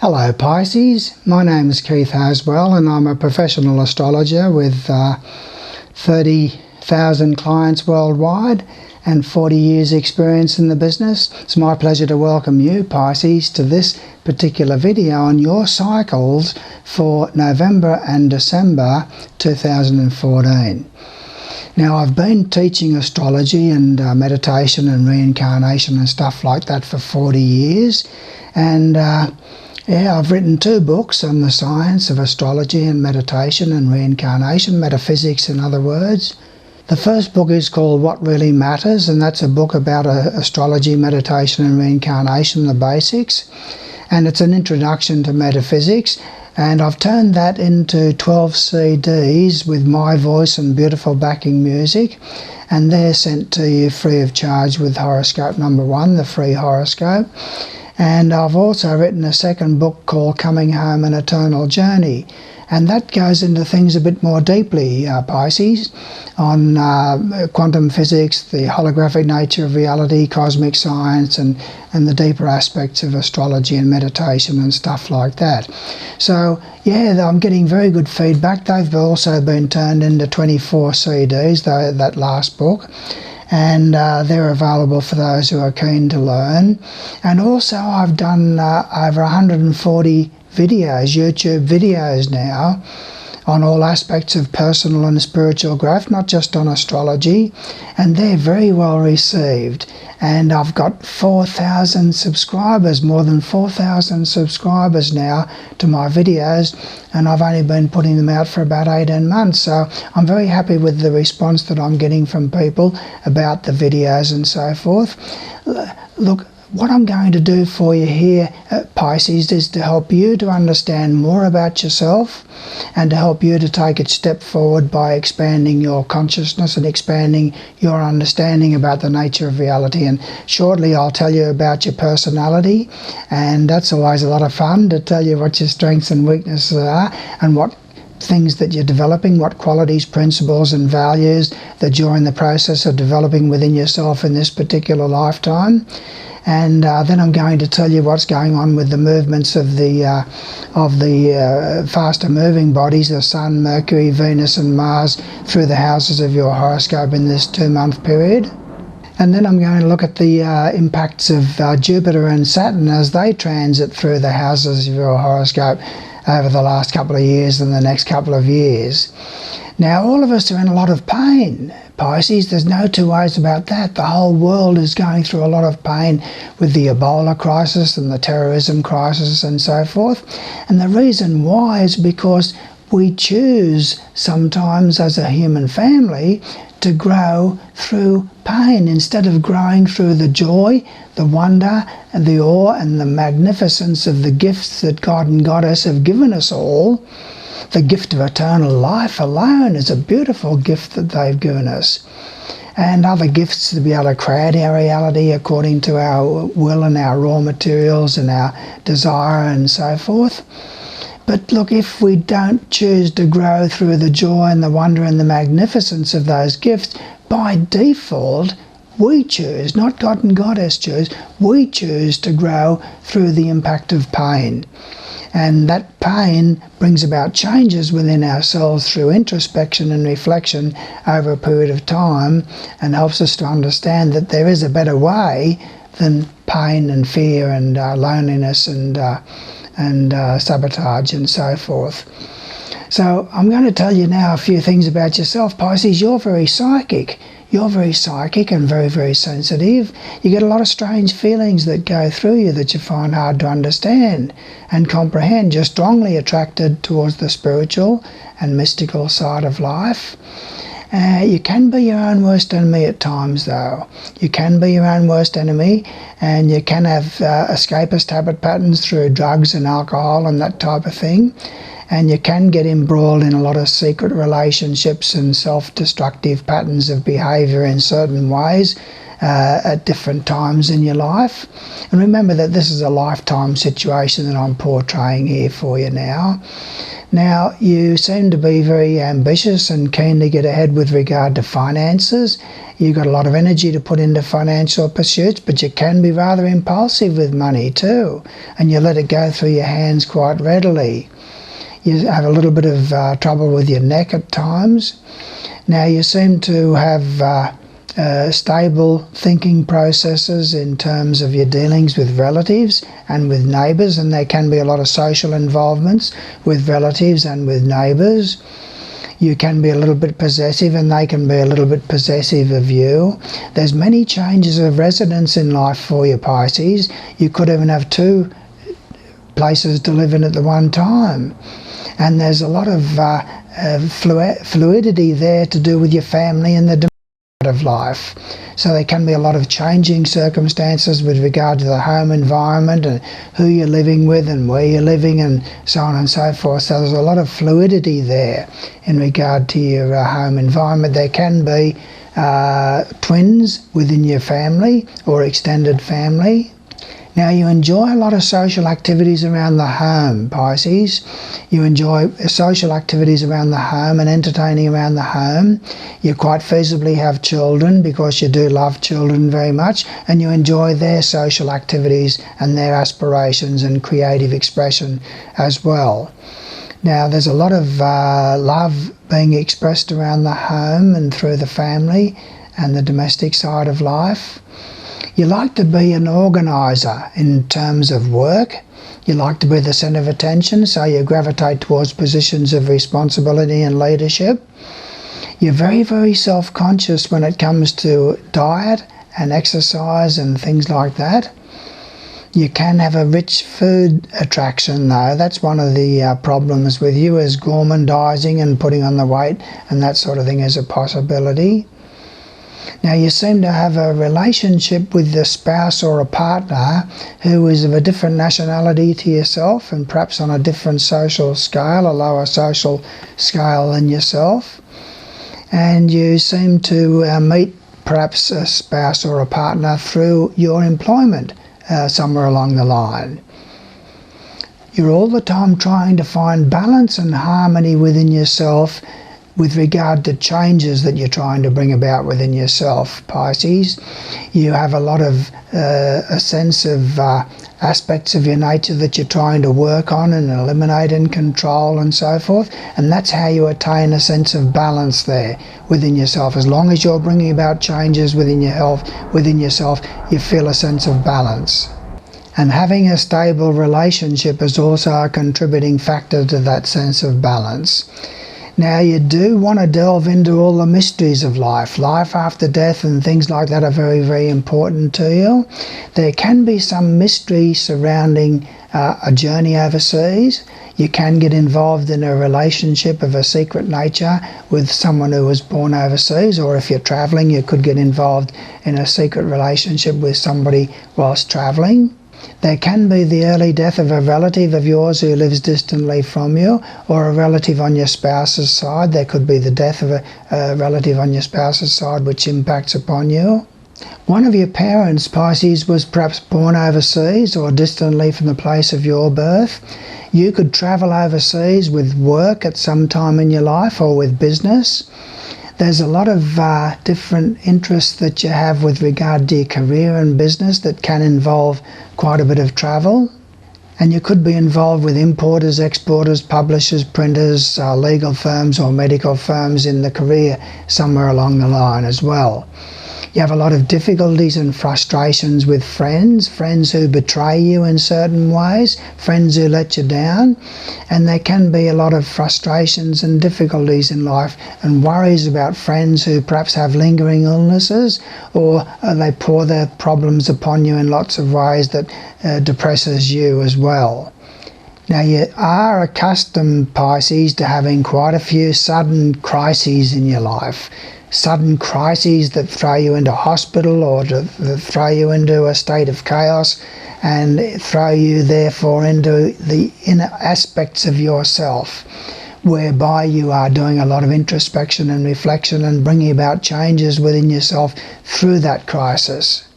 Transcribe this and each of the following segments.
Hello Pisces, my name is Keith Haswell and I'm a professional astrologer with 30,000 clients worldwide and 40 years experience in the business. It's my pleasure to welcome you Pisces to this particular video on your cycles for November and December 2014. Now, I've been teaching astrology and meditation and reincarnation and stuff like that for 40 years, and I've written 2 books on the science of astrology and meditation and reincarnation, metaphysics in other words. The first book is called What Really Matters, and that's a book about astrology, meditation and reincarnation, the basics, and it's an introduction to metaphysics. And I've turned that into 12 CDs with my voice and beautiful backing music, and they're sent to you free of charge with horoscope number 1, the free horoscope. And I've also written a second book called Coming Home: An Eternal Journey, and that goes into things a bit more deeply, Pisces, on quantum physics, the holographic nature of reality, cosmic science, and the deeper aspects of astrology and meditation and stuff like that. So yeah, I'm getting very good feedback. They've also been turned into 24 CDs, that last book, and they're available for those who are keen to learn. And also I've done over 140 videos, YouTube videos now, on all aspects of personal and spiritual growth, not just on astrology, and they're very well received. And I've got 4,000 subscribers, more than 4,000 subscribers now to my videos, and I've only been putting them out for about 18 months. So I'm very happy with the response that I'm getting from people about the videos and so forth. Look, what I'm going to do for you here at Pisces is to help you to understand more about yourself and to help you to take a step forward by expanding your consciousness and expanding your understanding about the nature of reality. And shortly I'll tell you about your personality, and that's always a lot of fun, to tell you what your strengths and weaknesses are and what things that you're developing, what qualities, principles and values that you're in the process of developing within yourself in this particular lifetime. And then I'm going to tell you what's going on with the movements of the faster moving bodies, the Sun, Mercury, Venus and Mars, through the houses of your horoscope in this 2-month period. And then I'm going to look at the impacts of Jupiter and Saturn as they transit through the houses of your horoscope over the last couple of years and the next couple of years. Now, all of us are in a lot of pain, Pisces. There's no two ways about that. The whole world is going through a lot of pain with the Ebola crisis and the terrorism crisis and so forth. And the reason why is because we choose sometimes as a human family to grow through pain instead of growing through the joy, the wonder and the awe and the magnificence of the gifts that God and Goddess have given us all. The gift of eternal life alone is a beautiful gift that they've given us. And other gifts to be able to create our reality according to our will and our raw materials and our desire and so forth. But look, if we don't choose to grow through the joy and the wonder and the magnificence of those gifts, by default, we choose, not God and Goddess choose, we choose to grow through the impact of pain. And that pain brings about changes within ourselves through introspection and reflection over a period of time, and helps us to understand that there is a better way than pain and fear and loneliness and sabotage and so forth. So I'm going to tell you now a few things about yourself, Pisces. You're very psychic. You're very psychic and very, very sensitive. You get a lot of strange feelings that go through you that you find hard to understand and comprehend. You're strongly attracted towards the spiritual and mystical side of life. You can be your own worst enemy at times, though. You can be your own worst enemy, and you can have escapist habit patterns through drugs and alcohol and that type of thing. And you can get embroiled in a lot of secret relationships and self-destructive patterns of behaviour in certain ways, at different times in your life. And remember that this is a lifetime situation that I'm portraying here for you now. Now, you seem to be very ambitious and keen to get ahead with regard to finances. You've got a lot of energy to put into financial pursuits, but you can be rather impulsive with money too, and you let it go through your hands quite readily. You have a little bit of trouble with your neck at times. Now, you seem to have stable thinking processes in terms of your dealings with relatives and with neighbours, and there can be a lot of social involvements with relatives and with neighbours. You can be a little bit possessive and they can be a little bit possessive of you. There's many changes of residence in life for you, Pisces. You could even have 2 places to live in at the one time. And there's a lot of fluidity there to do with your family and the of life. So there can be a lot of changing circumstances with regard to the home environment and who you're living with and where you're living and so on and so forth. So there's a lot of fluidity there in regard to your home environment. There can be twins within your family or extended family. Now, you enjoy a lot of social activities around the home, Pisces. You enjoy social activities around the home and entertaining around the home. You quite feasibly have children because you do love children very much, and you enjoy their social activities and their aspirations and creative expression as well. Now, there's a lot of love being expressed around the home and through the family and the domestic side of life. You like to be an organiser in terms of work. You like to be the centre of attention, so you gravitate towards positions of responsibility and leadership. You're very, very self-conscious when it comes to diet and exercise and things like that. You can have a rich food attraction though. That's one of the problems with you, is gourmandising and putting on the weight, and that sort of thing is a possibility. Now, you seem to have a relationship with a spouse or a partner who is of a different nationality to yourself and perhaps on a different social scale, a lower social scale than yourself. And you seem to meet perhaps a spouse or a partner through your employment somewhere along the line. You're all the time trying to find balance and harmony within yourself with regard to changes that you're trying to bring about within yourself, Pisces. You have a lot of a sense of aspects of your nature that you're trying to work on and eliminate and control and so forth, and that's how you attain a sense of balance there within yourself. As long as you're bringing about changes within your health, within yourself, you feel a sense of balance. And having a stable relationship is also a contributing factor to that sense of balance. Now, you do want to delve into all the mysteries of life. Life after death and things like that are very, very important to you. There can be some mystery surrounding a journey overseas. You can get involved in a relationship of a secret nature with someone who was born overseas, or if you're travelling, you could get involved in a secret relationship with somebody whilst travelling. There can be the early death of a relative of yours who lives distantly from you, or a relative on your spouse's side. There could be the death of a relative on your spouse's side which impacts upon you. One of your parents, Pisces, was perhaps born overseas or distantly from the place of your birth. You could travel overseas with work at some time in your life or with business. There's a lot of different interests that you have with regard to your career and business that can involve quite a bit of travel. And you could be involved with importers, exporters, publishers, printers, legal firms or medical firms in the career somewhere along the line as well. You have a lot of difficulties and frustrations with friends who betray you in certain ways, friends who let you down, and there can be a lot of frustrations and difficulties in life and worries about friends who perhaps have lingering illnesses, or they pour their problems upon you in lots of ways that depresses you as well. Now, you are accustomed, Pisces, to having quite a few sudden crises in your life. Sudden crises that throw you into hospital or that throw you into a state of chaos and throw you therefore into the inner aspects of yourself whereby you are doing a lot of introspection and reflection and bringing about changes within yourself through that crisis.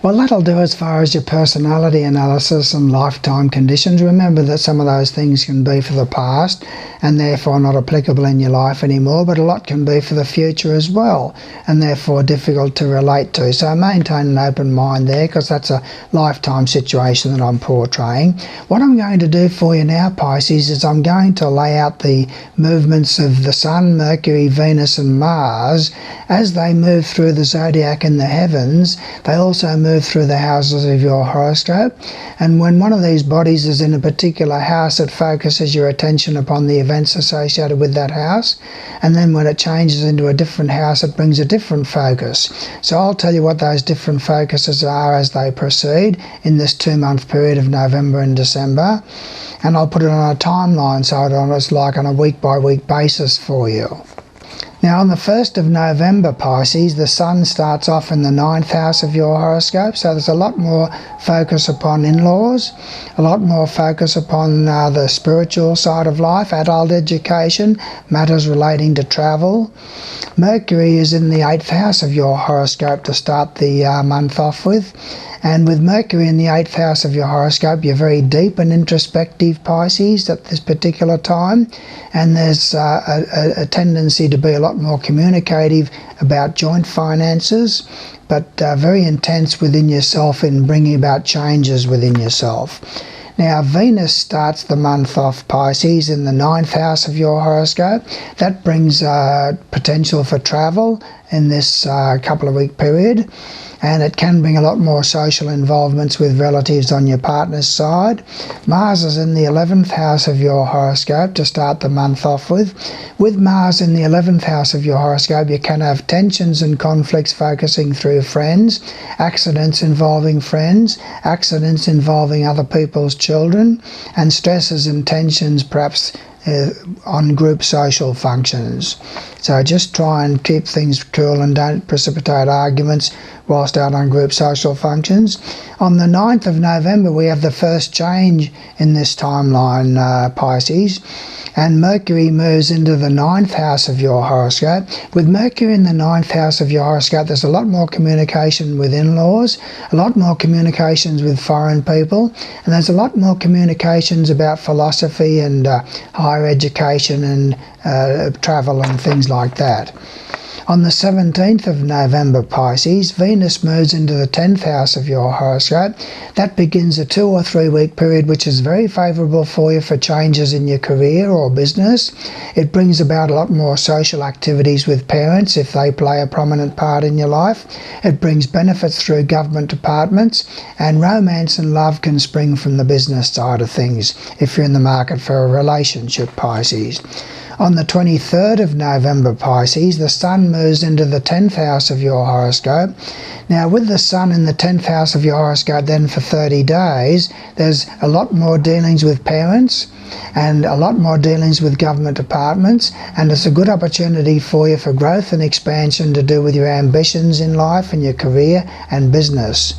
Well, that'll do as far as your personality analysis and lifetime conditions. Remember that some of those things can be for the past and therefore not applicable in your life anymore, but a lot can be for the future as well and therefore difficult to relate to. So maintain an open mind there, because that's a lifetime situation that I'm portraying. What I'm going to do for you now, Pisces, is I'm going to lay out the movements of the Sun, Mercury, Venus and Mars as they move through the zodiac and the heavens. They also move through the houses of your horoscope, and when one of these bodies is in a particular house, it focuses your attention upon the events associated with that house, and then when it changes into a different house, it brings a different focus. So I'll tell you what those different focuses are as they proceed in this 2-month period of November and December, and I'll put it on a timeline so it's like on a week-by-week basis for you. Now on the 1st of November, Pisces, the Sun starts off in the 9th house of your horoscope, so there's a lot more focus upon in-laws, a lot more focus upon the spiritual side of life, adult education, matters relating to travel. Mercury is in the 8th house of your horoscope to start the month off with. And with Mercury in the 8th house of your horoscope, you're very deep and introspective, Pisces, at this particular time. And there's a tendency to be a lot more communicative about joint finances, but very intense within yourself in bringing about changes within yourself. Now, Venus starts the month off, Pisces, in the 9th house of your horoscope. That brings potential for travel in this couple of week period, and it can bring a lot more social involvements with relatives on your partner's side. Mars is in the 11th house of your horoscope to start the month off with. With Mars in the 11th house of your horoscope, you can have tensions and conflicts focusing through friends, accidents involving friends, accidents involving other people's children, and stresses and tensions perhaps on group social functions. So just try and keep things cool and don't precipitate arguments whilst out on group social functions. On the 9th of November, we have the first change in this timeline, Pisces, and Mercury moves into the 9th house of your horoscope. With Mercury in the 9th house of your horoscope, there's a lot more communication with in-laws, a lot more communications with foreign people, and there's a lot more communications about philosophy and higher education and travel and things like that. On the 17th of November, Pisces, Venus moves into the 10th house of your horoscope. That begins a 2 or 3 week period which is very favourable for you for changes in your career or business. It brings about a lot more social activities with parents if they play a prominent part in your life. It brings benefits through government departments, and romance and love can spring from the business side of things if you're in the market for a relationship, Pisces. On the 23rd of November, Pisces, the Sun moves into the 10th house of your horoscope. Now, with the Sun in the 10th house of your horoscope then for 30 days, there's a lot more dealings with parents and a lot more dealings with government departments, and it's a good opportunity for you for growth and expansion to do with your ambitions in life and your career and business.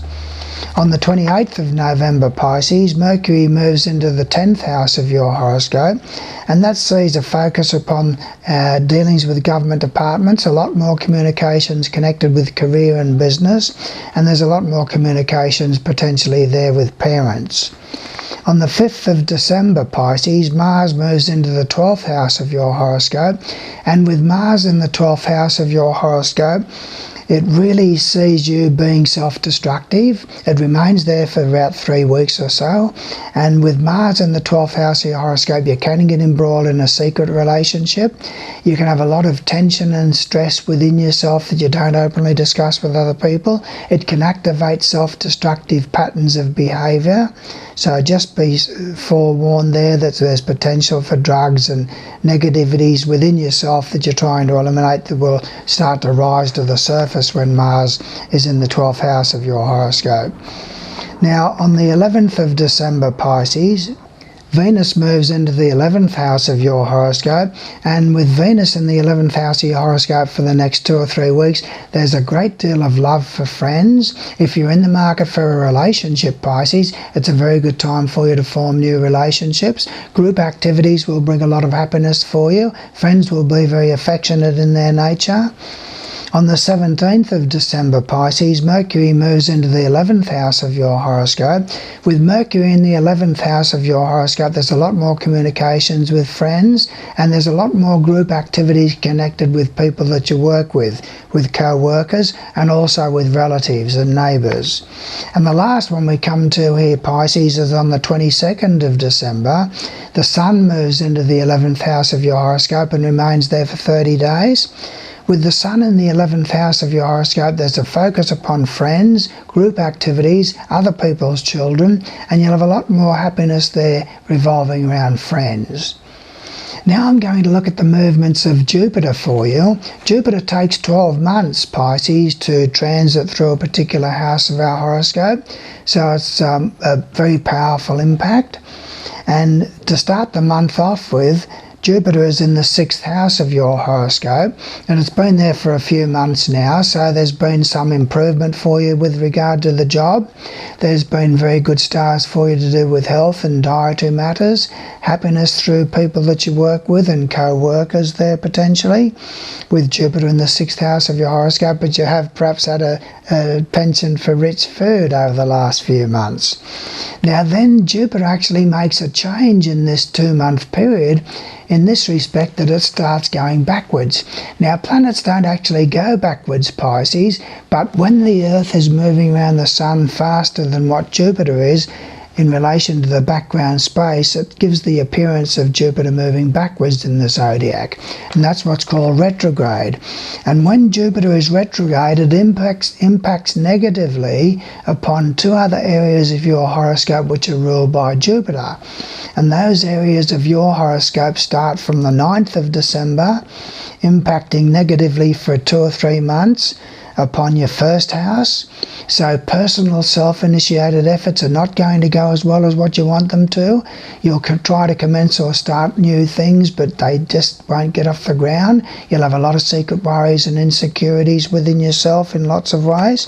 On the 28th of November, Pisces, Mercury moves into the 10th house of your horoscope, and that sees a focus upon dealings with government departments, a lot more communications connected with career and business, and there's a lot more communications potentially there with parents. On the 5th of December, Pisces, Mars moves into the 12th house of your horoscope, and with Mars in the 12th house of your horoscope, it really sees you being self-destructive. It remains there for about 3 weeks or so. And with Mars in the 12th house of your horoscope, you can get embroiled in a secret relationship. You can have a lot of tension and stress within yourself that you don't openly discuss with other people. It can activate self-destructive patterns of behaviour. So just be forewarned there that there's potential for drugs and negativities within yourself that you're trying to eliminate that will start to rise to the surface when Mars is in the 12th house of your horoscope. Now, on the 11th of December, Pisces, Venus moves into the 11th house of your horoscope, and with Venus in the 11th house of your horoscope for the next 2 or 3 weeks, there's a great deal of love for friends. If you're in the market for a relationship, Pisces, it's a very good time for you to form new relationships. Group activities will bring a lot of happiness for you. Friends will be very affectionate in their nature. On the 17th of December, Pisces, Mercury moves into the 11th house of your horoscope. With Mercury in the 11th house of your horoscope, there's a lot more communications with friends, and there's a lot more group activities connected with people that you work with co-workers, and also with relatives and neighbours. And the last one we come to here, Pisces, is on the 22nd of December. The Sun moves into the 11th house of your horoscope and remains there for 30 days. With the Sun in the 11th house of your horoscope, there's a focus upon friends, group activities, other people's children, and you'll have a lot more happiness there revolving around friends. Now I'm going to look at the movements of Jupiter for you. Jupiter takes 12 months, Pisces, to transit through a particular house of our horoscope, so it's a very powerful impact. And to start the month off with, Jupiter is in the 6th house of your horoscope, and it's been there for a few months now, so there's been some improvement for you with regard to the job. There's been very good stars for you to do with health and dietary matters, happiness through people that you work with and co-workers there potentially, with Jupiter in the 6th house of your horoscope, but you have perhaps had a penchant for rich food over the last few months. Now then, Jupiter actually makes a change in this 2-month period, in this respect that it starts going backwards. Now planets don't actually go backwards, Pisces, but when the Earth is moving around the Sun faster than what Jupiter is, in relation to the background space, it gives the appearance of Jupiter moving backwards in the zodiac, and that's what's called retrograde. And when Jupiter is retrograde, it impacts negatively upon 2 other areas of your horoscope which are ruled by Jupiter. And those areas of your horoscope start from the 9th of December, impacting negatively for 2 or 3 months upon your 1st house. So personal self-initiated efforts are not going to go as well as what you want them to. You'll try to commence or start new things, but they just won't get off the ground. You'll have a lot of secret worries and insecurities within yourself in lots of ways.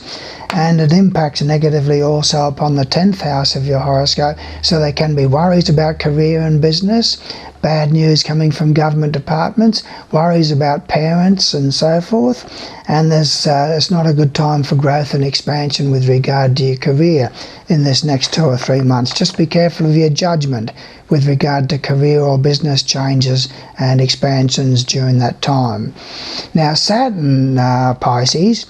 And it impacts negatively also upon the 10th house of your horoscope. So there can be worries about career and business, bad news coming from government departments, worries about parents and so forth, and it's not a good time for growth and expansion with regard to your career in this next 2 or 3 months. Just be careful of your judgment with regard to career or business changes and expansions during that time. Now Saturn, Pisces,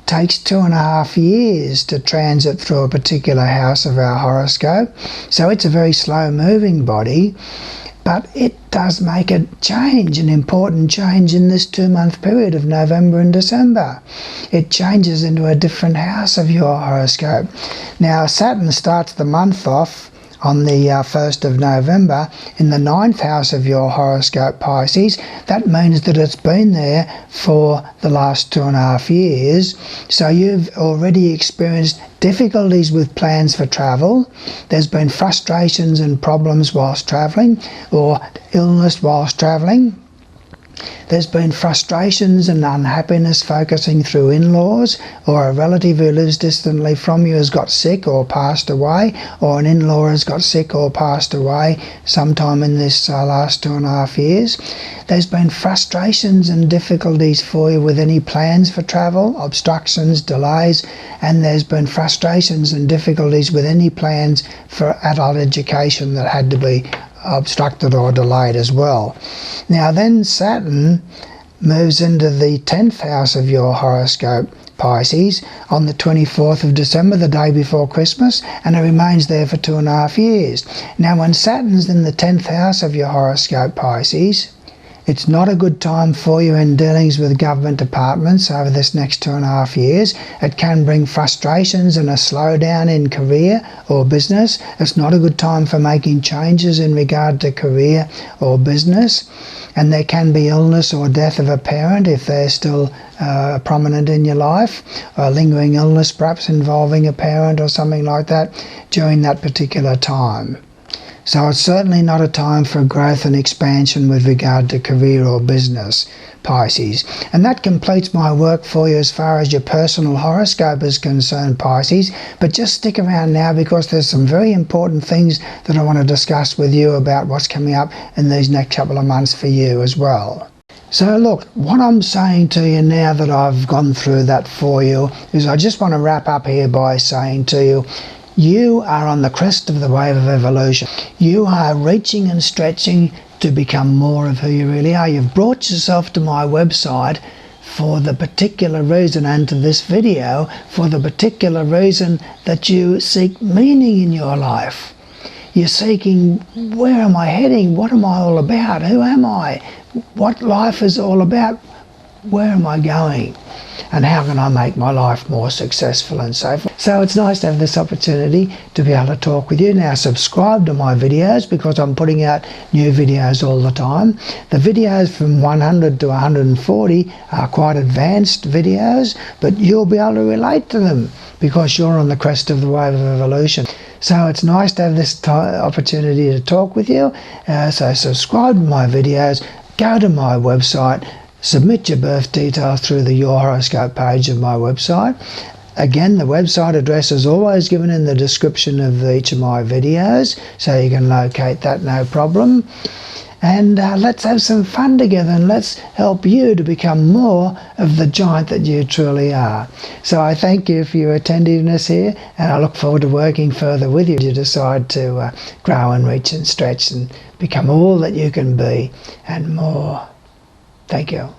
takes 2.5 years to transit through a particular house of our horoscope, so it's a very slow moving body. But it does make a change, an important change in this 2-month period of November and December. It changes into a different house of your horoscope. Now Saturn starts the month off on the 1st of November in the 9th house of your horoscope, Pisces. That means that it's been there for the last 2.5 years. So you've already experienced difficulties with plans for travel. There's been frustrations and problems whilst travelling, or illness whilst travelling. There's been frustrations and unhappiness focusing through in-laws, or a relative who lives distantly from you has got sick or passed away, or an in-law has got sick or passed away sometime in this last 2.5 years. There's been frustrations and difficulties for you with any plans for travel, obstructions, delays, and there's been frustrations and difficulties with any plans for adult education that had to be obstructed or delayed as well. Now then Saturn moves into the 10th house of your horoscope, Pisces, on the 24th of December, the day before Christmas, and it remains there for 2.5 years. Now when Saturn's in the 10th house of your horoscope, Pisces, it's not a good time for you in dealings with government departments over this next 2.5 years. It can bring frustrations and a slowdown in career or business. It's not a good time for making changes in regard to career or business. And there can be illness or death of a parent if they're still prominent in your life, or lingering illness perhaps involving a parent or something like that during that particular time. So it's certainly not a time for growth and expansion with regard to career or business, Pisces. And that completes my work for you as far as your personal horoscope is concerned, Pisces. But just stick around now, because there's some very important things that I want to discuss with you about what's coming up in these next couple of months for you as well. So look, what I'm saying to you now that I've gone through that for you is I just want to wrap up here by saying to you, you are on the crest of the wave of evolution. You are reaching and stretching to become more of who you really are. You've brought yourself to my website for the particular reason, and to this video for the particular reason that you seek meaning in your life. You're seeking, where am I heading? What am I all about? Who am I? What life is all about? Where am I going? And how can I make my life more successful and so forth? So it's nice to have this opportunity to be able to talk with you. Now subscribe to my videos, because I'm putting out new videos all the time. The videos from 100 to 140 are quite advanced videos, but you'll be able to relate to them because you're on the crest of the wave of evolution. So it's nice to have this opportunity to talk with you. So subscribe to my videos, go to my website, submit your birth details through the Your Horoscope page of my website. Again, the website address is always given in the description of each of my videos, so you can locate that no problem. And let's have some fun together, and let's help you to become more of the giant that you truly are. So I thank you for your attentiveness here, and I look forward to working further with you. You decide to grow and reach and stretch and become all that you can be and more. Thank you.